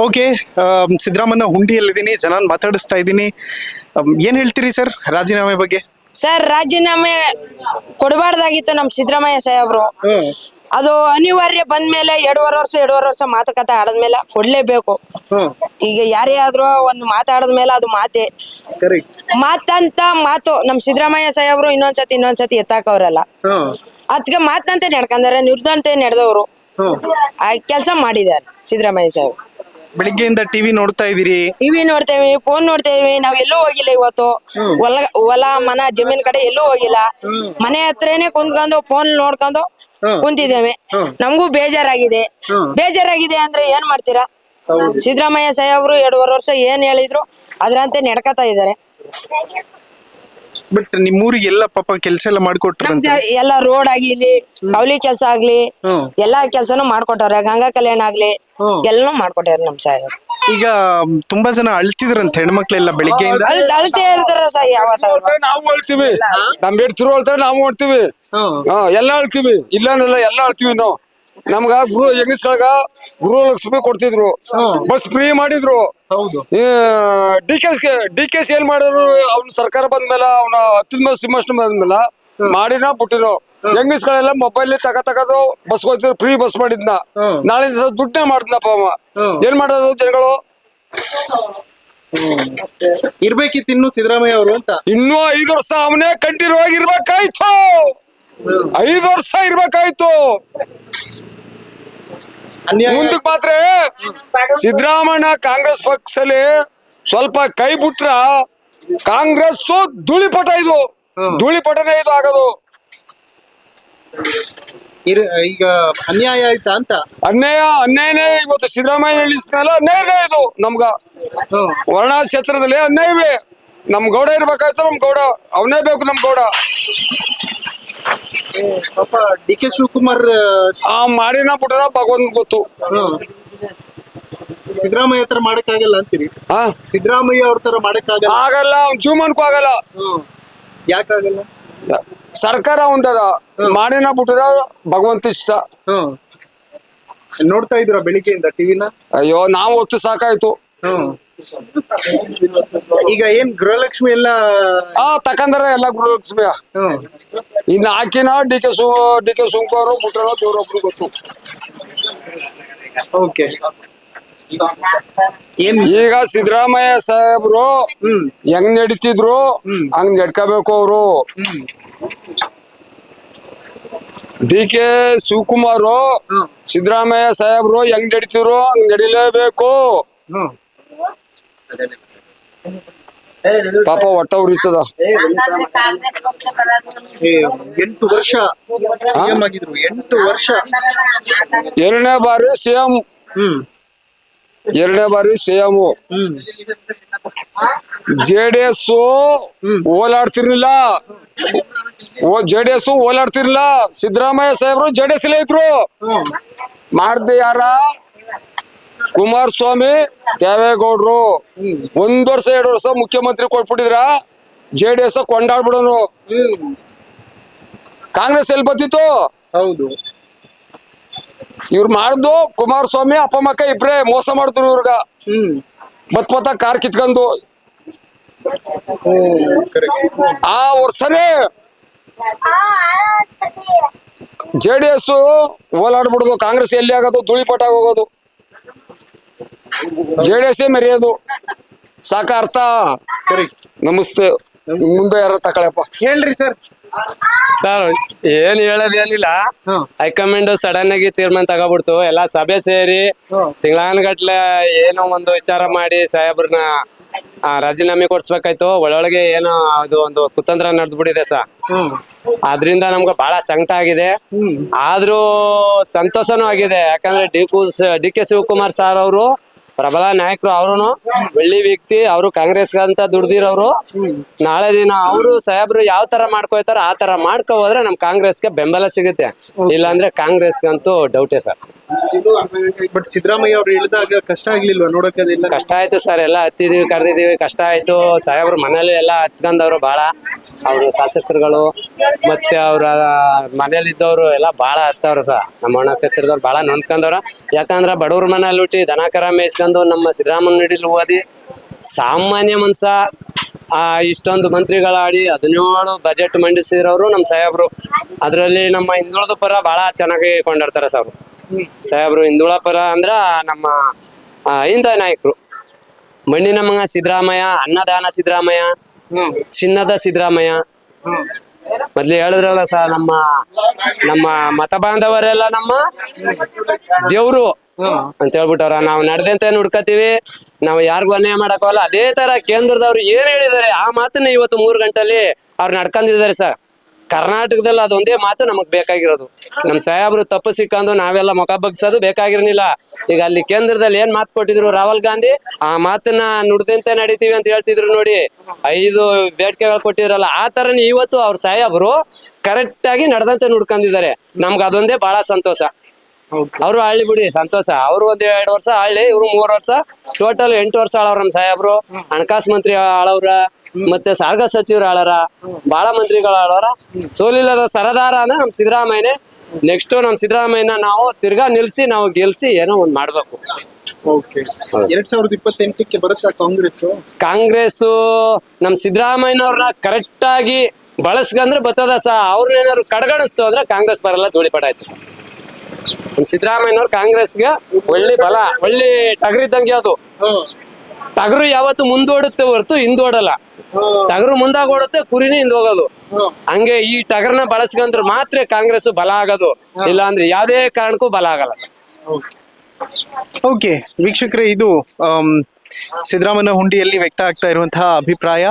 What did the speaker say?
Okay, Siddaramaiah ಹುಂಡಿಯಲ್ಲಿದ್ದೀನಿ, ಜನ ಮಾತಾಡಿಸ್ತಾ ಇದ್ದೀನಿ. ಏನ್ ಹೇಳ್ತೀರಿ ಸರ್ ರಾಜೀನಾಮೆ ಬಗ್ಗೆ? ಸರ್, ರಾಜೀನಾಮೆ ಕೊಡಬಾರ್ದಾಗಿತ್ತು ನಮ್ಮ ಸಿದ್ದರಾಮಯ್ಯ ಸಾಹೇಬ್ರು. ಅದು ಅನಿವಾರ್ಯ ಬಂದ್ಮೇಲೆ 2.5 ವರ್ಷ ಮಾತುಕತೆ ಆಡದ್ಮೇಲೆ ಕೊಡ್ಲೇಬೇಕು. ಈಗ ಯಾರೇ ಆದ್ರೂ ಒಂದು ಮಾತಾಡದ್ಮೇಲೆ ಅದು ಮಾತೆ ಮಾತಂತ ಮಾತು. ನಮ್ ಸಿದ್ದರಾಮಯ್ಯ ಸಾಹೇಬ್ರು ಇನ್ನೊಂದ್ಸತಿ ಎತ್ತಾಕವ್ರಲ್ಲ, ಅದಕ್ಕೆ ಮಾತಂತೆ ನಡ್ಕಂದಾರೆ, ನಿರ್ದಂತೆ ನಡೆದವರು ಕೆಲಸ ಮಾಡಿದ್ದಾರೆ ಸಿದ್ದರಾಮಯ್ಯ ಸಾಹೇಬ್. ಬೆಳಿಗ್ಗೆಯಿಂದ ಟಿವಿ ನೋಡ್ತಾ ಇದೀರಿ? ಟಿವಿ ನೋಡ್ತೇವೆ, ಫೋನ್ ನೋಡ್ತೇವೆ. ನಾವ್ ಎಲ್ಲೂ ಹೋಗಿಲ್ಲ ಇವತ್ತು. ಹೊಲ ಮನ ಜಮೀನ್ ಕಡೆ ಎಲ್ಲೂ ಹೋಗಿಲ್ಲ. ಮನೆ ಹತ್ರನೇ ಕುಂತ್ಕೊಂಡು ಫೋನ್ ನೋಡ್ಕೊಂಡು ಕುಂತಿದ್ದೇವೆ. ನಮಗೂ ಬೇಜಾರಾಗಿದೆ ಅಂದ್ರೆ ಏನ್ ಮಾಡ್ತೀರಾ? ಸಿದ್ದರಾಮಯ್ಯ ಸಾಹೇಬ್ರು 2.5 ವರ್ಷ ಏನ್ ಹೇಳಿದ್ರು ಅದ್ರಂತೆ ನಡ್ಕತಾ ಇದಾರೆ. ಬಟ್ ನಿಮ್ಮೂರಿಗೆ ಎಲ್ಲ ಪಾಪ ಕೆಲಸ ಎಲ್ಲ ಮಾಡ್ಕೊಟ್ರಂತೆ. ಎಲ್ಲ ರೋಡ್ ಆಗಿರ್ಲಿ, ಕೌಲಿ ಕೆಲಸ ಆಗ್ಲಿ, ಎಲ್ಲಾ ಕೆಲ್ಸನೂ ಮಾಡ್ಕೊಟ್ಟಾರೆ. ಗಂಗಾ ಕಲ್ಯಾಣ ಆಗ್ಲಿ, ಎಲ್ಲನೂ ಮಾಡ್ಕೊಟ್ಟಾರ ನಮ್ ಸಾಹೇಬ್. ಈಗ ತುಂಬಾ ಜನ ಅಳ್ತಿದ್ರಂತೆ ಹೆಣ್ಮಕ್ಳೆಲ್ಲ ಬೆಳಿಗ್ಗೆಯಿಂದ. ಅಳ್ತೇ ಇರ್ತಾರ ಸರ್. ಯಾವತ್ತ ನಾವು ಅಳ್ತೀವಿ, ನಮ್ ಬೇಡ್ತಿರು ಅಳ್ತಾರೆ, ನಾವು ಅಳ್ತೀವಿ. ಎಲ್ಲ ಅಳ್ತೀವಿ, ಇಲ್ಲನಲ್ಲ, ಎಲ್ಲ ಅಳ್ತೀವಿ ನಾವು. ನಮ್ಗ ಹೆಂಗಸ್ಗಳಗ ಗೃಹಲಕ್ಷ್ಮಿ ಕೊಡ್ತಿದ್ರು, ಬಸ್ ಫ್ರೀ ಮಾಡಿದ್ರು. ಡಿ ಕೆ ಸಿ ಏನ್ ಮಾಡಿದ್ರು? ಅವ್ನ ಸರ್ಕಾರ ಬಂದ್ಮೇಲೆ, ಅವ್ನ ಹತ್ತಿದ ಮೇಲೆ ಸಿಂಹಾಸನ ಬಂದ್ಮೇಲೆ ಮಾಡಿನ ಬಿಟ್ಟಿರೋ ಹೆಂಗಸ್ಗಳೆಲ್ಲ ಮೊಬೈಲ್ ತಗದು ಬಸ್ ಹೋಗ್ತಿದ್ರು, ಫ್ರೀ ಬಸ್ ಮಾಡಿದ್ನ. ನಾಳೆ ದುಡ್ಡೇ ಮಾಡಿದ್ನಪ್ಪ ಅವ. ಏನ್ ಮಾಡೋದು ಜನಗಳು? ಇರ್ಬೇಕಿತ್ತು ಇನ್ನು ಸಿದ್ದರಾಮಯ್ಯ ಅವರು ಅಂತ. ಇನ್ನೂ 5 ವರ್ಷ ಅವನೇ ಕಂಟಿನ್ಯೂ ಆಗಿರ್ಬೇಕಾಯ್ತು. 5 ವರ್ಷ ಇರ್ಬೇಕಾಯ್ತು. ಮುಂದಕ್ಕೆ ಮಾತ್ರ ಸಿದ್ದರಾಮಯ್ಯ ಕಾಂಗ್ರೆಸ್ ಪಕ್ಷದಲ್ಲಿ ಸ್ವಲ್ಪ ಕೈ ಬಿಟ್ರ ಕಾಂಗ್ರೆಸ್ ಧೂಳಿಪಟ, ಇದು ಧೂಳಿಪಟನೇ ಇದು ಆಗೋದು. ಈಗ ಅನ್ಯಾಯ ಆಯ್ತಾ ಅಂತ? ಅನ್ಯಾಯನೇ. ಇವತ್ತು ಸಿದ್ದರಾಮಯ್ಯ ಹೇಳಿಸ್ನಲ್ಲ, ಅನ್ಯಾಯನೇ ಇದು ನಮ್ಗ. ವರ್ಣ ಕ್ಷೇತ್ರದಲ್ಲಿ ಅನ್ಯಾಯವೇ. ನಮ್ ಗೌಡ ಇರ್ಬೇಕಾಯ್ತು, ನಮ್ ಗೌಡ ಅವನೇ ಬೇಕು. ನಮ್ ಗೌಡ ಪಾಪ ಡಿ ಕೆ ಶಿವಕುಮಾರ್ ಮಾಡಿನ ಬಿಟ್ಟದ ಭಗವಂತ ಗೊತ್ತು. ಸಿದ್ದರಾಮಯ್ಯ ತರ ಮಾಡಕ್ಕಾಗಲ್ಲ ಅಂತೀರಿ? ಸಿದ್ದರಾಮಯ್ಯ ಅವ್ರ ತರ ಆಗಲ್ಲ. ಅವ್ನ ಜೀವನಕ್ಕೂ ಆಗಲ್ಲ. ಯಾಕಾಗಲ್ಲ? ಸರ್ಕಾರ ಒಂದದ, ಮಾಡಿನ ಬಿಟ್ಟದ ಭಗವಂತ ಇಷ್ಟ. ನೋಡ್ತಾ ಇದ್ರ ಬೆಳಿಗ್ಗೆಯಿಂದ ಟಿವಿನ? ಅಯ್ಯೋ, ನಾವು ಹೊತ್ತು ಸಾಕಾಯ್ತು. ಈಗ ಏನ್ ಗೃಹಲಕ್ಷ್ಮಿ ಎಲ್ಲ ತಕಂದಾರ, ಎಲ್ಲ ಗೃಹಲಕ್ಷ್ಮಿಯ. ಇನ್ನು ಹಾಕಿನ ಡಿ ಕೆ ಶಿವಕುಮಾರ್ ಬಿಟ್ಟಾರ, ದೇವ್ರೊಬ್ರು ಗೊತ್ತು. ಓಕೆ, ಈಗ ಸಿದ್ದರಾಮಯ್ಯ ಸಾಹೇಬ್ರು ಹೆಂಗ್ ನಡೀತಿದ್ರು ಹಂಗ್ ನಡ್ಕೋಬೇಕು ಅವರು. ಡಿ ಕೆ ಶಿವಕುಮಾರ್ ಸಿದ್ದರಾಮಯ್ಯ ಸಾಹೇಬ್ರು ಹೆಂಗ್ ನಡೀತಿದ್ರು ಹಂಗ್ ನಡಿಲೇಬೇಕು. ಪಾಪ ಹೊಟ್ಟ ಉರಿತದ. 8 ವರ್ಷ ಸಿಎಂ ಆಗಿದ್ರು. 8 ವರ್ಷ. 2ನೇ ಬಾರಿ ಸಿಎಂ. 2ನೇ ಬಾರಿ ಸಿಎಂ. JDS ಓಲಾಡ್ತಿರ್ಲಿಲ್ಲ. JDS ಓಲಾಡ್ತಿರ್ಲಿಲ್ಲ. ಸಿದ್ದರಾಮಯ್ಯ ಸಾಹೇಬ್ರು JDS ಇದ್ರು. ಮಾಡ್ದೆ ಯಾರ? ಕುಮಾರಸ್ವಾಮಿ, ದೇವೇಗೌಡರು. 1 ವರ್ಷ 2 ವರ್ಷ ಮುಖ್ಯಮಂತ್ರಿ ಕೊಟ್ಬಿಟ್ಟಿದ್ರ JDS ಕೊಂಡಾಡ್ಬಿಡೋನು. ಕಾಂಗ್ರೆಸ್ ಎಲ್ಲಿ ಬತ್ತಿತ್ತು? ಹೌದು, ಇವ್ರು ಮಾಡ್ದು ಕುಮಾರಸ್ವಾಮಿ ಅಪ್ಪ ಮಕ್ಕ ಇಬ್ರೇ ಮೋಸ ಮಾಡ್ತಿರು ಇವ್ರಗ. ಬತ್ ಕಾರ್ ಕಿತ್ಕೊಂಡು ಆ ವರ್ಷನೇ JDS ಓಲಾಡ್ಬಿಡುದು. ಕಾಂಗ್ರೆಸ್ ಎಲ್ಲಿ ಆಗೋದು? ಧೂಳಿಪಟ ಹೋಗೋದು. JDS ಮೆರೆಯೋದು. ಸಾಕ ಅರ್ಥ? ನಮಸ್ತೆ. ಮುಂದೆ ಯಾರ ತಗೊಳಪ್ಪ ಹೇಳ್ರಿ ಸರ್. ಸರ್, ಏನ್ ಹೇಳೋದೇನಿಲ್ಲ. ಹೈಕಮಾಂಡ್ ಸಡನ್ ಆಗಿ ತೀರ್ಮಾನ ತಗೋಬಿಡ್ತು. ಎಲ್ಲಾ ಸಭೆ ಸೇರಿ ತಿಂಗಳಾನ್ಗಟ್ಲೆ ಏನೋ ಒಂದು ವಿಚಾರ ಮಾಡಿ ಸಾಹೇಬ್ರನ್ನ ರಾಜೀನಾಮೆ ಕೊಡ್ಸ್ಬೇಕಾಯ್ತು. ಒಳೊಳಗೆ ಏನೋ ಅದು ಒಂದು ಕುತಂತ್ರ ನಡೆದ್ಬಿಟ್ಟಿದೆ ಸರ್. ಅದ್ರಿಂದ ನಮ್ಗೆ ಬಹಳ ಸಂಕಟ ಆಗಿದೆ. ಆದ್ರೂ ಸಂತೋಷನೂ ಆಗಿದೆ. ಯಾಕಂದ್ರೆ ಡಿ ಕೆ ಶಿವಕುಮಾರ್ ಸರ್ ಅವರು ಪ್ರಬಲ ನಾಯಕರು. ಅವ್ರು ಒಳ್ಳೆ ವ್ಯಕ್ತಿ. ಅವರು ಕಾಂಗ್ರೆಸ್ ಅಂತ ದುಡ್ದಿರೋರು. ನಾಳೆ ದಿನ ಅವರು ಸಾಹೇಬ್ರು ಯಾವ ತರ ಮಾಡ್ಕೋತಾರ ಆ ತರ ಮಾಡ್ಕೋ ಹೋದ್ರೆ ನಮ್ ಕಾಂಗ್ರೆಸ್ಗೆ ಬೆಂಬಲ ಸಿಗುತ್ತೆ. ಇಲ್ಲಾಂದ್ರೆ ಕಾಂಗ್ರೆಸ್ಗಂತೂ ಡೌಟೇ ಸರ್. ಬಟ್ ಸಿದ್ದರಾಮಯ್ಯ ಅವ್ರು ಇಳಿದಾಗ ಕಷ್ಟ ಆಗ್ಲಿಲ್ವಾ ನೋಡೋಕದಿಲ್ಲ? ಕಷ್ಟ ಆಯ್ತು ಸರ್, ಎಲ್ಲ ಹತ್ತಿದೀವಿ ಕರೆದಿದೀವಿ, ಕಷ್ಟ ಆಯ್ತು. ಸಾಹೇಬ್ರ ಮನೇಲಿ ಎಲ್ಲ ಹತ್ಕೊಂಡವ್ರು ಬಾಳ, ಅವರು ಶಾಸಕರುಗಳು ಮತ್ತೆ ಅವ್ರ ಮನೇಲಿದ್ದವ್ರು ಎಲ್ಲ ಬಾಳ ಹತ್ತವ್ರು ಸರ್. ನಮ್ಮ ಅಣ್ಣ ಸೇರ್ತಿರ್ದವ್ರು ಬಾಳ ನೊಂದ್ಕೊಂಡವ್ರ. ಯಾಕಂದ್ರ ಬಡವ್ರ ಮನೇಲಿ ಹುಟ್ಟಿ ದನ ಕರ ಮೇಯಿಸ್ಕೊಂಡು ನಮ್ಮ ಸಿದ್ದರಾಮಯ್ಯ ನುಡಿಲಿ ಓದಿ ಸಾಮಾನ್ಯ ಮನ್ಸ ಇಷ್ಟೊಂದು ಮಂತ್ರಿಗಳಾಡಿ 17 ಬಜೆಟ್ ಮಂಡಿಸಿರೋರು ನಮ್ಮ ಸಾಹೇಬ್ರು. ಅದ್ರಲ್ಲಿ ನಮ್ಮ ಹಿಂದುಳಿದ ಪರ ಬಹಳ ಚೆನ್ನಾಗಿ ಕೊಂಡಿರ್ತಾರೆ ಸರ್ ಸಾಹೇಬ್ರು. ಹಿಂದುಳ ಪರ ಅಂದ್ರ ನಮ್ಮ ಅಹಿಂದ ನಾಯಕರು, ಮಣ್ಣಿನ ಮಗ ಸಿದ್ದರಾಮಯ್ಯ, ಅನ್ನದಾನ ಸಿದ್ದರಾಮಯ್ಯ, ಚಿನ್ನದ ಸಿದ್ದರಾಮಯ್ಯ. ಮೊದ್ಲು ಹೇಳಿದ್ರಲ್ಲ ಸರ್, ನಮ್ಮ ಮತ ಬಾಂಧವರೆಲ್ಲ ನಮ್ಮ ದೇವ್ರು ಅಂತ ಹೇಳ್ಬಿಟ್ಟವ್ರ. ನಾವು ನಡೆದಂತೆ ನುಡ್ಕತೀವಿ, ನಾವು ಯಾರಿಗೂ ಅನ್ಯಾಯ ಮಾಡಕೋಲ್ಲ. ಅದೇ ತರ ಕೇಂದ್ರದವ್ರು ಏನ್ ಹೇಳಿದಾರೆ ಆ ಮಾತನ್ನ ಇವತ್ತು 3 ಗಂಟೆಲಿ ಅವ್ರು ನಡ್ಕೊಂಡಿದ್ದಾರೆ ಸರ್. ಕರ್ನಾಟಕದಲ್ಲಿ ಅದೊಂದೇ ಮಾತು ನಮಗ್ ಬೇಕಾಗಿರೋದು. ನಮ್ ಸಾಹೇಬ್ರು ತಪ್ಪು ಸಿಕ್ಕಂದು ನಾವೆಲ್ಲ ಮುಖ ಬಗ್ಸೋದು ಬೇಕಾಗಿರ್ಲಿಲ್ಲ. ಈಗ ಅಲ್ಲಿ ಕೇಂದ್ರದಲ್ಲಿ ಏನ್ ಮಾತು ಕೊಟ್ಟಿದ್ರು ರಾಹುಲ್ ಗಾಂಧಿ, ಆ ಮಾತನ್ನ ನುಡ್ದಂತೆ ನಡಿತೀವಿ ಅಂತ ಹೇಳ್ತಿದ್ರು ನೋಡಿ. 5 ಬೇಡಿಕೆಗಳು ಕೊಟ್ಟಿದ್ರಲ್ಲ, ಆ ತರನೇ ಇವತ್ತು ಅವ್ರ ಸಾಹೇಬ್ರು ಕರೆಕ್ಟ್ ಆಗಿ ನಡೆದಂತೆ ನುಡ್ಕೊಂಡಿದ್ದಾರೆ. ನಮ್ಗೆ ಅದೊಂದೇ ಬಹಳ ಸಂತೋಷ. ಅವರು ಆಳ್ಳಿ ಬಿಡಿ ಸಂತೋಷ. ಅವರು 2 ವರ್ಷ ಆಳ್ಳಿ, ಇವ್ರು 3 ವರ್ಷ, ಟೋಟಲ್ 8 ವರ್ಷ ಆಳವ್ರ ನಮ್ ಸಾಹೇಬ್ರು. ಹಣಕಾಸು ಮಂತ್ರಿ ಆಳವ್ರ, ಮತ್ತೆ ಸಾರಿಗೆ ಸಚಿವರು ಆಳಾರ, ಬಹಳ ಮಂತ್ರಿಗಳು ಆಳವ್ರ. ಸೋಲಿಲ್ಲದ ಸರದಾರ ಅಂದ್ರೆ ನಮ್ ಸಿದ್ದರಾಮಯ್ಯನೇ. ನೆಕ್ಸ್ಟ್ ನಮ್ ಸಿದ್ದರಾಮಯ್ಯನ ನಾವು ತಿರ್ಗಾ ನಿಲ್ಸಿ ನಾವು ಗೆಲ್ಸಿ ಏನೋ ಒಂದ್ ಮಾಡ್ಬೇಕು. 2028ಕ್ಕೆ ಬರುತ್ತಾ ಕಾಂಗ್ರೆಸ್ ನಮ್ ಸಿದ್ದರಾಮಯ್ಯನವ್ರನ್ನ ಕರೆಕ್ಟ್ ಆಗಿ ಬಳಸ್ಕಂದ್ರೆ ಬರ್ತದ ಸ. ಅವ್ರನ್ನೇನಾದ್ರು ಕಡೆಗಣಿಸ್ತು ಅಂದ್ರೆ ಕಾಂಗ್ರೆಸ್ ಬರಲ್ಲ, ಧೂಳಿಪಟ ಆಯ್ತು ಸರ್. ನಮ್ ಸಿದ್ದರಾಮಯ್ಯನವ್ರು ಕಾಂಗ್ರೆಸ್ಗೆ ಒಳ್ಳೆ ಬಲ, ಒಳ್ಳೆ ಟಗರಿದ್ದಂಗೆ. ಅದು ಟಗರು ಯಾವತ್ತು ಮುಂದೋಡುತ್ತೆ ಹೊರತು ಹಿಂದೋಡಲ್ಲ. ಟಗರು ಮುಂದಾಗ ಓಡುತ್ತೆ, ಕುರಿನೇ ಹಿಂದೋಗೋದು. ಹಂಗೆ ಈ ಟಗರ್ನ ಬಳಸ್ಕೊಂಡ್ರೆ ಮಾತ್ರ ಕಾಂಗ್ರೆಸ್ ಬಲ ಆಗೋದು, ಇಲ್ಲ ಅಂದ್ರೆ ಯಾವ್ದೇ ಕಾರಣಕ್ಕೂ ಬಲ ಆಗಲ್ಲ ಸರ್. ಓಕೆ ವೀಕ್ಷಕರೇ, ಇದು ಸಿದ್ದರಾಮಯ್ಯ ಹುಂಡಿಯಲ್ಲಿ ವ್ಯಕ್ತ ಆಗ್ತಾ ಇರುವಂತಹ ಅಭಿಪ್ರಾಯ.